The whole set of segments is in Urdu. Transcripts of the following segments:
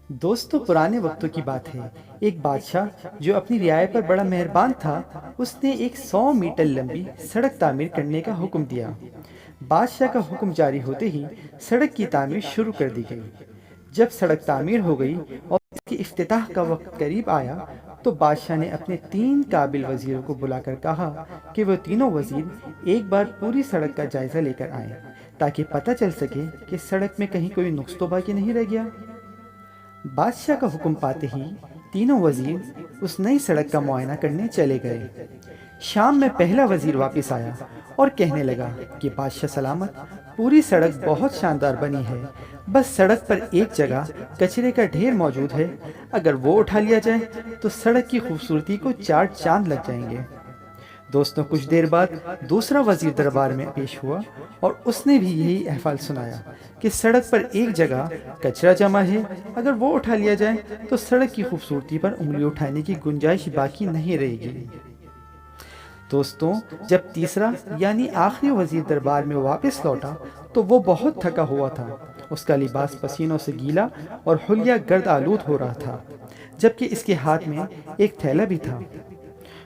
دوستو پرانے وقتوں کی بات ہے۔ ایک بادشاہ جو اپنی رعایا پر بڑا مہربان تھا، اس نے ایک 100 میٹر لمبی سڑک تعمیر کرنے کا حکم دیا۔ بادشاہ کا حکم جاری ہوتے ہی سڑک کی تعمیر شروع کر دی گئی۔ جب سڑک تعمیر ہو گئی اور اس کے افتتاح کا وقت قریب آیا تو بادشاہ نے اپنے 3 قابل وزیروں کو بلا کر کہا کہ وہ تینوں وزیر ایک بار پوری سڑک کا جائزہ لے کر آئیں تاکہ پتہ چل سکے کہ سڑک میں کہیں کوئی نقص تو باقی نہیں رہ گیا۔ بادشاہ کا حکم پاتے ہی تینوں وزیر اس نئی سڑک کا معائنہ کرنے چلے گئے۔ شام میں پہلا وزیر واپس آیا اور کہنے لگا کہ بادشاہ سلامت، پوری سڑک بہت شاندار بنی ہے، بس سڑک پر ایک جگہ کچرے کا ڈھیر موجود ہے، اگر وہ اٹھا لیا جائے تو سڑک کی خوبصورتی کو 4 چاند لگ جائیں گے۔ دوستوں، کچھ دیر بعد دوسرا وزیر دربار میں پیش ہوا اور اس نے بھی یہی احوال سنایا کہ سڑک پر ایک جگہ کچرا جمع ہے، اگر وہ اٹھا لیا جائے تو سڑک کی خوبصورتی پر انگلی اٹھانے کی گنجائش باقی نہیں رہے گی۔ دوستوں، جب تیسرا یعنی آخری وزیر دربار میں واپس لوٹا تو وہ بہت تھکا ہوا تھا۔ اس کا لباس پسینوں سے گیلا اور حلیہ گرد آلود ہو رہا تھا، جبکہ اس کے ہاتھ میں ایک تھیلا بھی تھا۔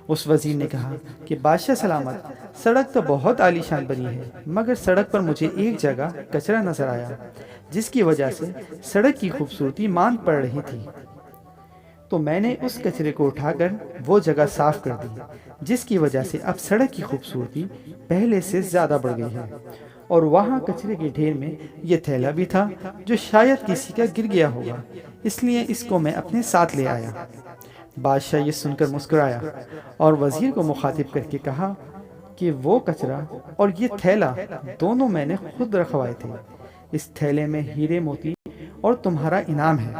اس وزیر نے کہا کہ بادشاہ سلامت، سڑک تو بہت عالی شان بنی ہے، مگر سڑک پر مجھے ایک جگہ کچرا نظر آیا جس کی وجہ سے سڑک کی خوبصورتی ماند پڑ رہی تھی، تو میں نے اس کچرے کو اٹھا کر وہ جگہ صاف کر دی، جس کی وجہ سے اب سڑک کی خوبصورتی پہلے سے زیادہ بڑھ گئی ہے۔ اور وہاں کچرے کے ڈھیر میں یہ تھیلا بھی تھا جو شاید کسی کا گر گیا ہوگا، اس لیے اس کو میں اپنے ساتھ لے آیا۔ بادشاہ یہ سن کر مسکرایا اور وزیر کو مخاطب کر کے کہا کہ وہ کچرا اور یہ تھیلا دونوں میں نے خود رکھوائے تھے، اس تھیلے میں ہیرے موتی اور تمہارا انعام ہے۔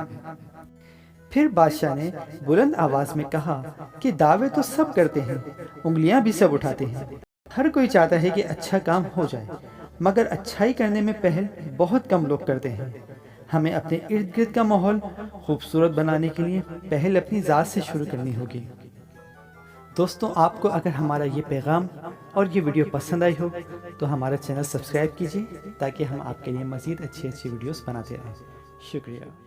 پھر بادشاہ نے بلند آواز میں کہا کہ دعوے تو سب کرتے ہیں، انگلیاں بھی سب اٹھاتے ہیں، ہر کوئی چاہتا ہے کہ اچھا کام ہو جائے، مگر اچھائی کرنے میں پہل بہت کم لوگ کرتے ہیں۔ ہمیں اپنے ارد گرد کا ماحول خوبصورت بنانے کے لیے پہل اپنی ذات سے شروع کرنی ہوگی۔ دوستوں، آپ کو اگر ہمارا یہ پیغام اور یہ ویڈیو پسند آئی ہو تو ہمارا چینل سبسکرائب کیجیے تاکہ ہم آپ کے لیے مزید اچھی ویڈیوز بناتے رہیں۔ شکریہ۔